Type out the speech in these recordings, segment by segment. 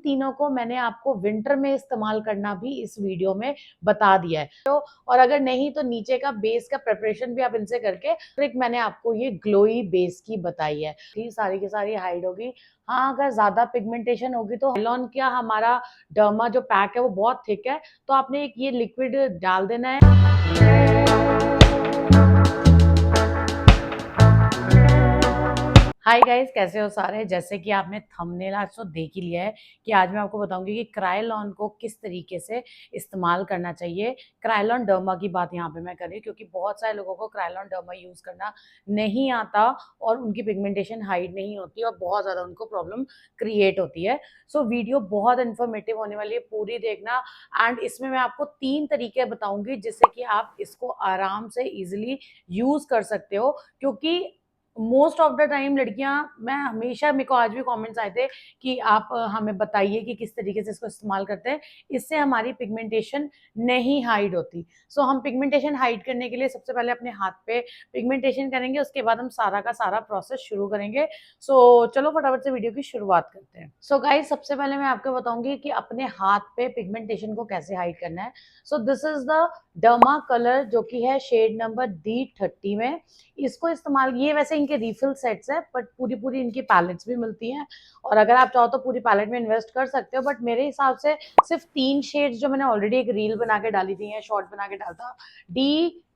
तीनों को मैंने आपको विंटर में इस्तेमाल करना भी इस वीडियो में बता दिया है। तो और अगर नहीं तो नीचे का बेस का प्रिपरेशन भी आप इनसे करके ट्रिक मैंने आपको ये ग्लोई बेस की बताई है, सारी की सारी हाइड होगी। हाँ, अगर ज्यादा पिगमेंटेशन होगी तो हाइलॉन क्या हमारा डर्मा जो पैक है वो बहुत थिक है, तो आपने एक ये लिक्विड डाल देना है। हाय गाइस, कैसे हो सारे। जैसे कि आपने थंबनेल आज तो देख ही लिया है कि आज मैं आपको बताऊंगी कि क्रायोलॉन को किस तरीके से इस्तेमाल करना चाहिए। क्रायोलॉन डर्मा की बात यहाँ पे मैं कर रही हूँ क्योंकि बहुत सारे लोगों को क्रायोलॉन डर्मा यूज करना नहीं आता और उनकी पिगमेंटेशन हाइड नहीं होती और बहुत ज्यादा उनको प्रॉब्लम क्रिएट होती है। सो वीडियो बहुत इन्फॉर्मेटिव होने वाली है, पूरी देखना। एंड इसमें मैं आपको 3 तरीके बताऊंगी जिससे कि आप इसको आराम से इजिली यूज कर सकते हो। क्योंकि मोस्ट ऑफ द टाइम लड़कियां, मैं हमेशा, मेरे को आज भी कमेंट्स आए थे कि आप हमें बताइए कि किस तरीके से इसको इस्तेमाल करते हैं, इससे हमारी पिगमेंटेशन नहीं हाइड होती। सो हम पिगमेंटेशन हाइड करने के लिए सबसे पहले अपने हाथ पे पिगमेंटेशन करेंगे, उसके बाद हम सारा का सारा प्रोसेस शुरू करेंगे। सो चलो फटाफट से वीडियो की शुरुआत करते हैं। सो गाइस, सबसे पहले मैं आपको बताऊंगी कि अपने हाथ पे पिगमेंटेशन को कैसे हाइड करना है। So this is the derma colour जो कि है शेड नंबर D30 में। इसको इस्तेमाल, ये वैसे इनके रिफिल सेट्स है बट पूरी पूरी इनकी पैलेट्स भी मिलती हैं, और अगर आप चाहो तो पूरी पैलेट में इन्वेस्ट कर सकते हो। बट मेरे हिसाब से सिर्फ 3 शेड्स जो मैंने ऑलरेडी एक रील बना के डाली थी, शॉर्ट बना के डालता,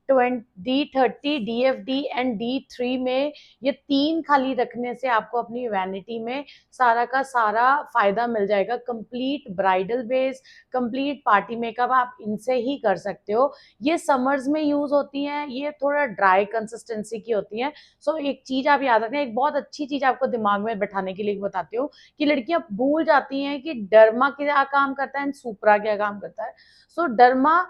D30, DFD एंड D3 में, ये 3 खाली रखने से आपको अपनी वैनिटी में सारा का सारा फायदा मिल जाएगा। Complete bridal base, complete party makeup आप इनसे ही कर सकते हो। ये समर्स में यूज होती हैं, ये थोड़ा ड्राई कंसिस्टेंसी की होती है। सो एक चीज आप याद रखना, एक बहुत अच्छी चीज आपको दिमाग में बैठाने के लिए बताती हूँ कि लड़कियां भूल जाती हैं कि डर्मा क्या काम करता है एंड सुपरा क्या काम करता है। सो डर्मा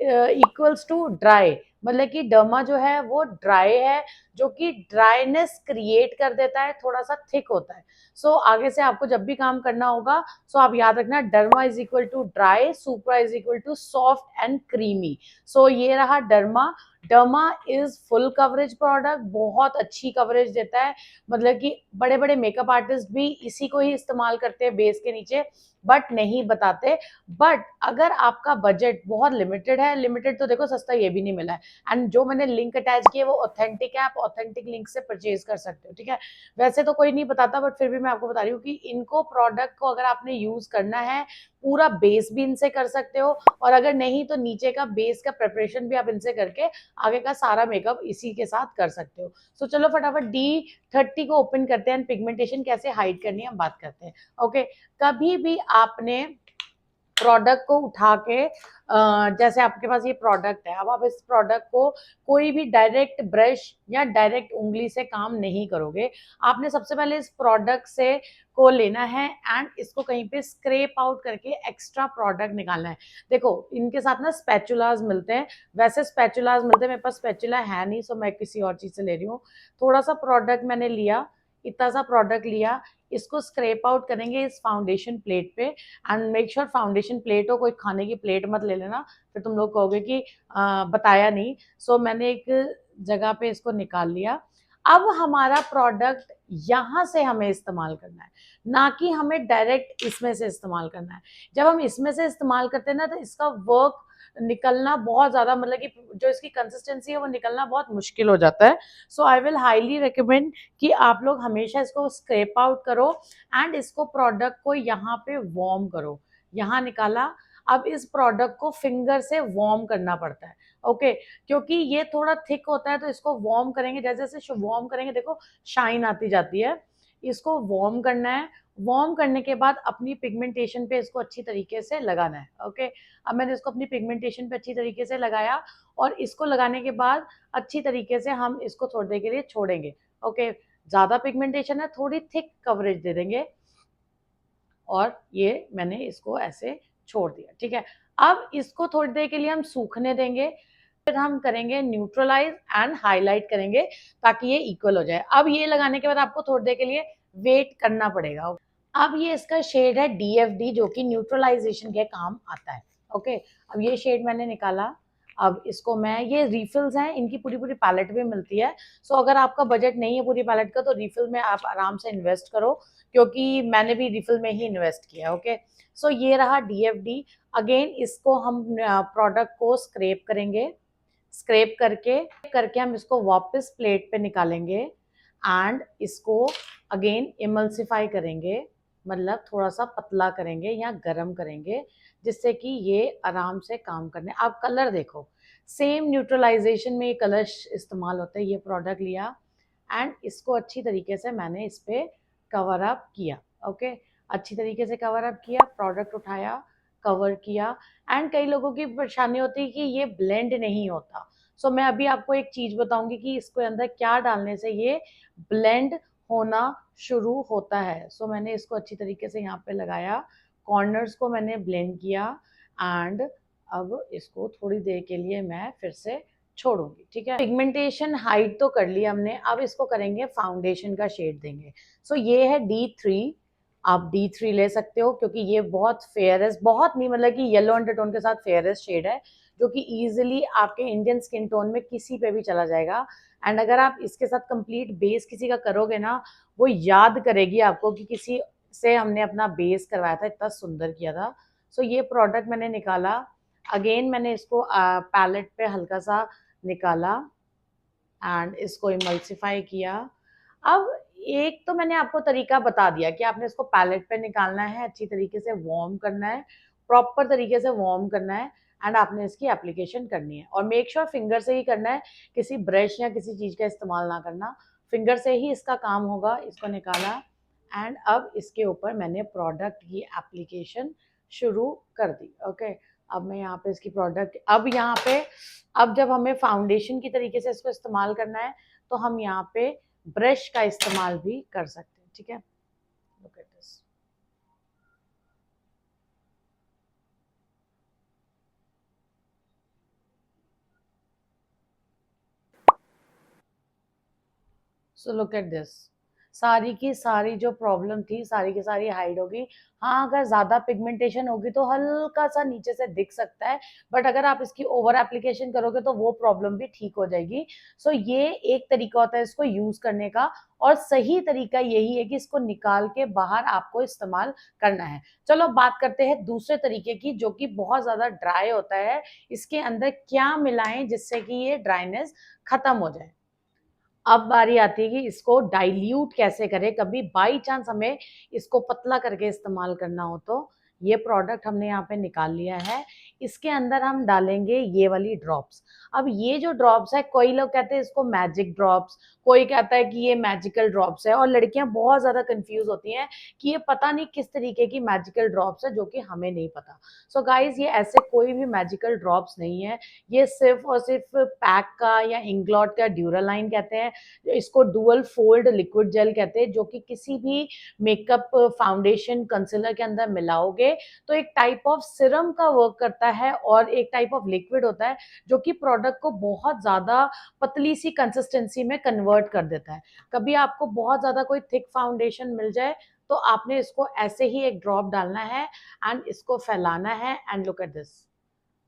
इक्वल्स टू ड्राई, मतलब कि डर्मा जो है वो ड्राई है, जो कि ड्राइनेस क्रिएट कर देता है, थोड़ा सा थिक होता है। सो आगे से आपको जब भी काम करना होगा, सो आप याद रखना, derma is equal to dry, supra is equal to soft and creamy. So ये रहा derma. Derma is full coverage product, बहुत अच्छी कवरेज देता है, मतलब कि बड़े बड़े मेकअप आर्टिस्ट भी इसी को ही इस्तेमाल करते हैं बेस के नीचे, बट नहीं बताते। बट अगर आपका बजट बहुत लिमिटेड है, लिमिटेड तो देखो सस्ता ये भी नहीं मिला है, एंड जो मैंने लिंक अटैच किया है वो ऑथेंटिक है, आप ऑथेंटिक लिंक से परचेज कर सकते हो, ठीक है। वैसे तो कोई नहीं बताता, बट फिर भी मैं आपको बता रही हूँ कि इनको, प्रोडक्ट को अगर आपने यूज करना है, पूरा बेस भी इनसे कर सकते हो, और अगर नहीं तो नीचे का बेस का प्रिपरेशन भी आप इनसे करके आगे का सारा मेकअप इसी के साथ कर सकते हो। सो चलो फटाफट D30 को ओपन करते हैं, पिगमेंटेशन कैसे हाइड करनी है हम बात करते हैं। ओके, कभी भी आपने प्रोडक्ट को उठा के, जैसे आपके पास ये प्रोडक्ट है, अब आप इस प्रोडक्ट को कोई भी डायरेक्ट ब्रश या डायरेक्ट उंगली से काम नहीं करोगे। आपने सबसे पहले इस प्रोडक्ट से को लेना है एंड इसको कहीं पे स्क्रैप आउट करके एक्स्ट्रा प्रोडक्ट निकालना है। देखो इनके साथ ना स्पैचुलास मिलते हैं, वैसे स्पैचुलास मिलते हैं, मेरे पास स्पैचुला है नहीं, सो मैं किसी और चीज से ले रही हूँ। थोड़ा सा प्रोडक्ट मैंने लिया, इतना सा प्रोडक्ट लिया, इसको स्क्रैप आउट करेंगे इस फाउंडेशन प्लेट पे। And make sure foundation plate हो, कोई खाने की प्लेट मत ले लेना, फिर तुम लोग कहोगे कि बताया नहीं। सो मैंने एक जगह पे इसको निकाल लिया। अब हमारा प्रोडक्ट यहाँ से हमें इस्तेमाल करना है, ना कि हमें डायरेक्ट इसमें से इस्तेमाल करना है। जब हम इसमें से इस्तेमाल करते हैं ना, तो इसका वर्क निकलना बहुत ज्यादा, मतलब कि जो इसकी कंसिस्टेंसी है वो निकलना बहुत मुश्किल हो जाता है। सो आई विल हाईली रिकमेंड कि आप लोग हमेशा इसको स्क्रैप आउट करो एंड इसको, प्रोडक्ट को यहाँ पे वार्म करो। यहाँ निकाला, अब इस प्रोडक्ट को फिंगर से वार्म करना पड़ता है। ओके, क्योंकि ये थोड़ा थिक होता है, तो इसको वार्म करेंगे, जैसे जैसे वार्म करेंगे देखो शाइन आती जाती है। इसको वार्म करना है, वार्म करने के बाद अपनी पिगमेंटेशन पे इसको अच्छी तरीके से लगाना है। ओके, अब मैंने इसको अपनी पिगमेंटेशन पे अच्छी तरीके से लगाया, और इसको लगाने के बाद अच्छी तरीके से हम इसको थोड़ी देर के लिए छोड़ेंगे। ओके, ज्यादा पिगमेंटेशन है, थोड़ी थिक कवरेज दे देंगे, और ये मैंने इसको ऐसे छोड़ दिया, ठीक है। अब इसको थोड़ी देर के लिए हम सूखने देंगे, फिर हम करेंगे न्यूट्रलाइज एंड हाईलाइट करेंगे ताकि ये इक्वल हो जाए। अब ये लगाने के बाद आपको थोड़ी देर के लिए वेट करना पड़ेगा। अब ये इसका शेड है DFD, जो कि न्यूट्रलाइजेशन के काम आता है। ओके, अब ये शेड मैंने निकाला, अब इसको मैं, ये रिफिल्स हैं, इनकी पूरी पूरी पैलेट भी मिलती है। सो अगर आपका बजट नहीं है पूरी पैलेट का तो रिफिल में आप आराम से इन्वेस्ट करो, क्योंकि मैंने भी रिफिल में ही इन्वेस्ट किया। ओके, सो ये रहा डीएफडी। अगेन इसको हम प्रोडक्ट को स्क्रैप करेंगे, स्क्रैप करके करके हम इसको वापस प्लेट पे निकालेंगे एंड इसको अगेन इमल्सिफाई करेंगे, मतलब थोड़ा सा पतला करेंगे या गरम करेंगे, जिससे कि ये आराम से काम करने। आप कलर देखो, सेम न्यूट्रलाइजेशन में ये कलर इस्तेमाल होता है। ये प्रोडक्ट लिया एंड इसको अच्छी तरीके से मैंने इस पे कवर अप किया। ओके, अच्छी तरीके से कवर अप किया, प्रोडक्ट उठाया, कवर किया। एंड कई लोगों की परेशानी होती है कि ये ब्लेंड नहीं होता। सो मैं अभी आपको एक चीज बताऊंगी कि इसके अंदर क्या डालने से ये ब्लेंड होना शुरू होता है। सो मैंने इसको अच्छी तरीके से यहाँ पे लगाया, कॉर्नर्स को मैंने ब्लेंड किया एंड अब इसको थोड़ी देर के लिए मैं फिर से छोड़ूंगी। ठीक है, पिगमेंटेशन हाइड तो कर लिया हमने, अब इसको करेंगे फाउंडेशन का शेड देंगे। सो ये है D3। आप D3 ले सकते हो क्योंकि ये बहुत फेयरेस्ट, बहुत नहीं मतलब कि येलो अंडरटोन के साथ फेयरेस्ट शेड है, जो कि इजीली आपके इंडियन स्किन टोन में किसी पे भी चला जाएगा। एंड अगर आप इसके साथ कंप्लीट बेस किसी का करोगे ना, वो याद करेगी आपको कि किसी से हमने अपना बेस करवाया था, इतना सुंदर किया था। सो ये प्रोडक्ट मैंने निकाला, अगेन मैंने इसको पैलेट पे हल्का सा निकाला एंड इसको इमल्सिफाई किया। अब एक तो मैंने आपको तरीका बता दिया कि आपने इसको पैलेट पे निकालना है, अच्छी तरीके से वार्म करना है, प्रॉपर तरीके से वार्म करना है एंड आपने इसकी एप्लीकेशन करनी है। और मेक श्योर फिंगर से ही करना है, किसी ब्रश या किसी चीज़ का इस्तेमाल ना करना, फिंगर से ही इसका काम होगा। इसको निकाला एंड अब इसके ऊपर मैंने प्रोडक्ट की एप्लीकेशन शुरू कर दी। ओके, अब मैं यहाँ पे इसकी प्रोडक्ट, अब यहाँ पे, अब जब हमें फाउंडेशन की तरीके से इसको इस्तेमाल करना है तो हम यहाँ पे ब्रश का इस्तेमाल भी कर सकते हैं। ठीक है, look at this. So look at this, सारी की सारी जो प्रॉब्लम थी सारी की सारी हाइड होगी। हाँ, अगर ज़्यादा पिगमेंटेशन होगी तो हल्का सा नीचे से दिख सकता है, बट अगर आप इसकी ओवर एप्लीकेशन करोगे तो वो प्रॉब्लम भी ठीक हो जाएगी। सो ये एक तरीका होता है इसको यूज़ करने का, और सही तरीका यही है कि इसको निकाल के बाहर आपको इस्तेमाल करना है। चलो बात करते हैं दूसरे तरीके की, जो कि बहुत ज़्यादा ड्राई होता है। इसके अंदर क्या मिलाएं जिससे कि ये ड्राइनेस खत्म हो जाए। अब बारी आती है कि इसको डाइल्यूट कैसे करें, कभी बाई चांस हमें इसको पतला करके इस्तेमाल करना हो तो। ये प्रोडक्ट हमने यहाँ पे निकाल लिया है, इसके अंदर हम डालेंगे ये वाली ड्रॉप्स। अब ये जो ड्रॉप्स है, कोई लोग कहते हैं इसको मैजिक ड्रॉप्स, कोई कहता है कि ये मैजिकल ड्रॉप्स है, और लड़कियां बहुत ज्यादा कंफ्यूज होती हैं कि ये पता नहीं किस तरीके की मैजिकल ड्रॉप्स है, जो कि हमें नहीं पता। सो गाइज, ये ऐसे कोई भी मैजिकल ड्रॉप्स नहीं है, ये सिर्फ और सिर्फ पैक का या इंग्लॉट का ड्यूरालाइन कहते हैं, इसको डुअल फोल्ड लिक्विड जेल कहते हैं, जो कि किसी भी मेकअप, फाउंडेशन, कंसीलर के अंदर मिलाओगे तो एक टाइप ऑफ सिरम का वर्क करता है और एक टाइप ऑफ लिक्विड होता है, जो कि प्रोडक्ट को बहुत ज्यादा पतली सी कंसिस्टेंसी में कन्वर्ट कर देता है। कभी आपको बहुत ज्यादा कोई थिक फाउंडेशन मिल जाए तो आपने इसको ऐसे ही एक ड्रॉप डालना है एंड इसको फैलाना है and look at this,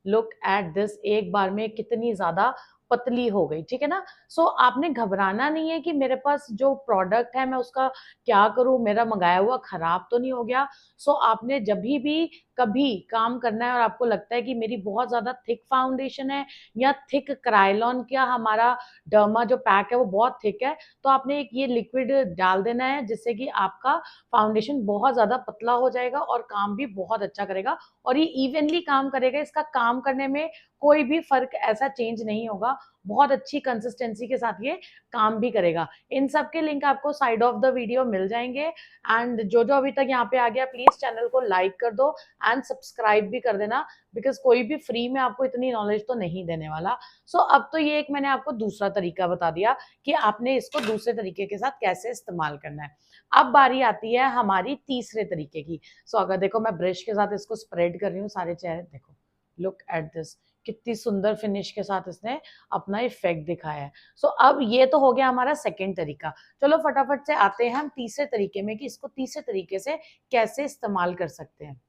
look at this, एक बार में कितनी ज्यादा पतली हो गई। ठीक है ना। सो आपने घबराना नहीं है कि मेरे पास जो प्रोडक्ट है मैं उसका क्या करूं, मेरा मंगाया हुआ खराब तो नहीं हो गया। सो आपने जब भी कभी काम करना है और आपको लगता है कि मेरी बहुत ज्यादा थिक फाउंडेशन है या थिक क्रायलॉन का हमारा डर्मा जो पैक है वो बहुत थिक है, तो आपने एक ये लिक्विड डाल देना है, जिससे कि आपका फाउंडेशन बहुत ज्यादा पतला हो जाएगा और काम भी बहुत अच्छा करेगा, और ये इवनली काम करेगा। इसका काम करने में कोई भी फर्क ऐसा चेंज नहीं होगा, बहुत अच्छी कंसिस्टेंसी के साथ ये काम भी करेगा। इन सब के लिंक आपको साइड ऑफ द वीडियो मिल जाएंगे। एंड जो जो अभी तक यहाँ पे आ गया, प्लीज चैनल को लाइक कर दो एंड सब्सक्राइब भी कर देना, बिकॉज कोई भी फ्री में आपको इतनी नॉलेज तो नहीं देने वाला। सो अब तो ये एक मैंने आपको दूसरा तरीका बता दिया कि आपने इसको दूसरे तरीके के साथ कैसे इस्तेमाल करना है। अब बारी आती है हमारी तीसरे तरीके की। सो अगर देखो मैं ब्रश के साथ इसको स्प्रेड कर रही हूँ सारे चेहरे, देखो, लुक एट दिस, कितनी सुंदर फिनिश के साथ इसने अपना इफेक्ट दिखाया है। सो अब ये तो हो गया हमारा सेकंड तरीका। चलो फटाफट से आते हैं हम तीसरे तरीके में कि इसको तीसरे तरीके से कैसे इस्तेमाल कर सकते हैं।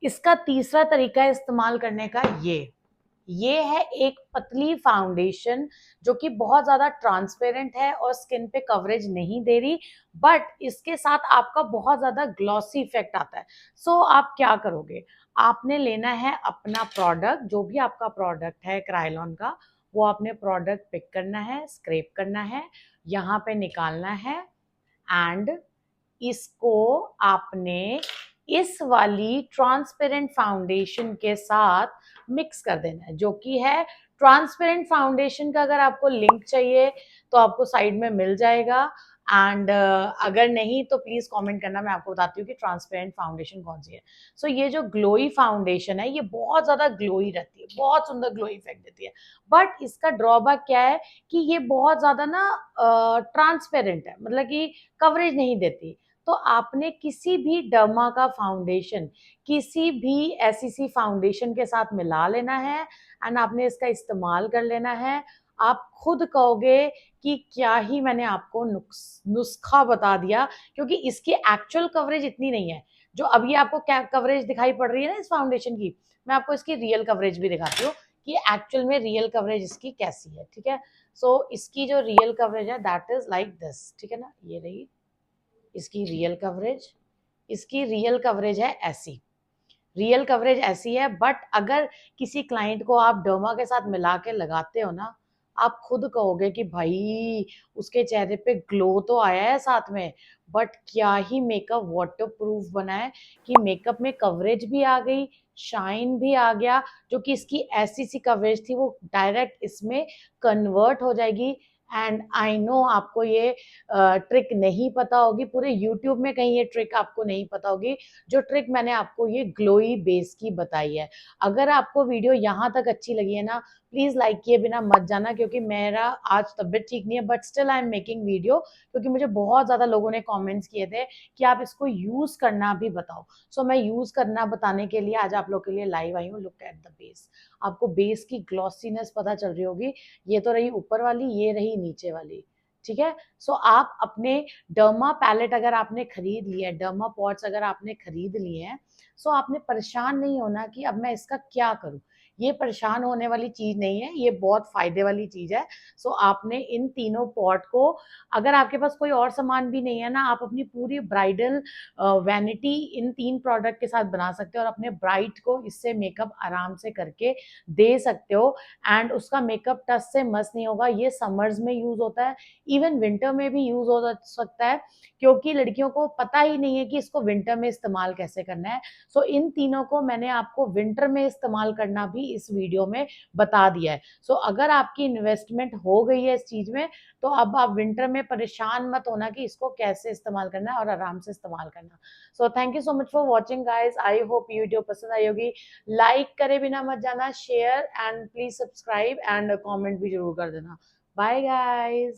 इसका तीसरा तरीका है इस्तेमाल करने का, ये ये है एक पतली फाउंडेशन जो कि बहुत ज्यादा ट्रांसपेरेंट है और स्किन पे कवरेज नहीं दे रही, बट इसके साथ आपका बहुत ज्यादा ग्लॉसी इफेक्ट आता है। सो आप क्या करोगे, आपने लेना है अपना प्रोडक्ट, जो भी आपका प्रोडक्ट है क्रायोलॉन का, वो आपने प्रोडक्ट पिक करना है, स्क्रैप करना है, यहाँ पे निकालना है, एंड इसको आपने इस वाली ट्रांसपेरेंट फाउंडेशन के साथ मिक्स कर देना है, जो कि है ट्रांसपेरेंट फाउंडेशन का। अगर आपको लिंक चाहिए तो आपको साइड में मिल जाएगा, एंड अगर नहीं तो प्लीज कमेंट करना, मैं आपको बताती हूँ कि ट्रांसपेरेंट फाउंडेशन कौन सी है। सो ये जो ग्लोई फाउंडेशन है, ये बहुत ज्यादा ग्लोई रहती है, बहुत सुंदर ग्लोई इफेक्ट देती है, बट इसका ड्रॉबैक क्या है कि ये बहुत ज्यादा ना ट्रांसपेरेंट है, मतलब कि कवरेज नहीं देती। तो आपने किसी भी डर्मा का फाउंडेशन किसी भी एसईसी फाउंडेशन के साथ मिला लेना है, एंड आपने इसका इस्तेमाल कर लेना है। आप खुद कहोगे कि क्या ही मैंने आपको नुस्खा बता दिया, क्योंकि इसकी एक्चुअल कवरेज इतनी नहीं है जो अभी आपको क्या कवरेज दिखाई पड़ रही है ना इस फाउंडेशन की। मैं आपको इसकी रियल कवरेज भी दिखाती हूँ कि एक्चुअल में रियल कवरेज इसकी कैसी है, ठीक है। सो इसकी जो रियल कवरेज है दैट इज लाइक दिस, ठीक है ना, ये रही इसकी रियल कवरेज। इसकी रियल कवरेज है ऐसी, रियल कवरेज ऐसी है, बट अगर किसी क्लाइंट को आप डर्मा के साथ मिला के लगाते हो ना, आप खुद कहोगे कि भाई उसके चेहरे पे ग्लो तो आया है साथ में, बट क्या ही मेकअप वाटर प्रूफ बना है कि मेकअप में कवरेज भी आ गई, शाइन भी आ गया, जो कि इसकी ऐसी सी कवरेज थी वो डायरेक्ट इसमें कन्वर्ट हो जाएगी। एंड आई नो आपको ये ट्रिक नहीं पता होगी, पूरे यूट्यूब में कहीं ये ट्रिक आपको नहीं पता होगी, जो ट्रिक मैंने आपको ये ग्लोई बेस की बताई है। अगर आपको वीडियो यहाँ तक अच्छी लगी है ना, प्लीज लाइक किए बिना मत जाना, क्योंकि मेरा आज तबीयत ठीक नहीं है, but still I am making video, क्योंकि मुझे बहुत ज्यादा लोगों ने कमेंट्स किए थे कि आप इसको यूज करना भी बताओ। सो मैं यूज करना बताने के लिए आज आप लोग के लिए लाइव आई हूँ। लुक एट द बेस, आपको बेस की ग्लॉसीनेस पता चल रही होगी, ये तो रही ऊपर वाली, ये रही नीचे वाली, ठीक है। सो आप अपने डर्मा पैलेट अगर आपने खरीद लिया है, डर्मा पॉट्स अगर आपने खरीद लिए हैं, सो आपने परेशान नहीं होना कि अब मैं इसका क्या करूं। ये परेशान होने वाली चीज नहीं है, ये बहुत फायदे वाली चीज है। सो आपने इन तीनों पॉट को, अगर आपके पास कोई और सामान भी नहीं है ना, आप अपनी पूरी ब्राइडल वैनिटी इन तीन प्रोडक्ट के साथ बना सकते हो और अपने ब्राइड को इससे मेकअप आराम से करके दे सकते हो। एंड उसका मेकअप टच से मस नहीं होगा। ये समर्स में यूज होता है, इवन विंटर में भी यूज हो सकता है, क्योंकि लड़कियों को पता ही नहीं है कि इसको विंटर में इस्तेमाल कैसे करना है। सो इन तीनों को मैंने आपको विंटर में इस्तेमाल करना भी इस वीडियो में बता दिया है। सो अगर आपकी इन्वेस्टमेंट हो गई है इस चीज में, तो अब आप विंटर में परेशान मत होना कि इसको कैसे इस्तेमाल करना है और आराम से इस्तेमाल करना। So thank you so much for watching guys, I hope video पसंद आई होगी। लाइक करे बिना मत जाना, share and please subscribe and comment भी जरूर कर देना। Bye guys.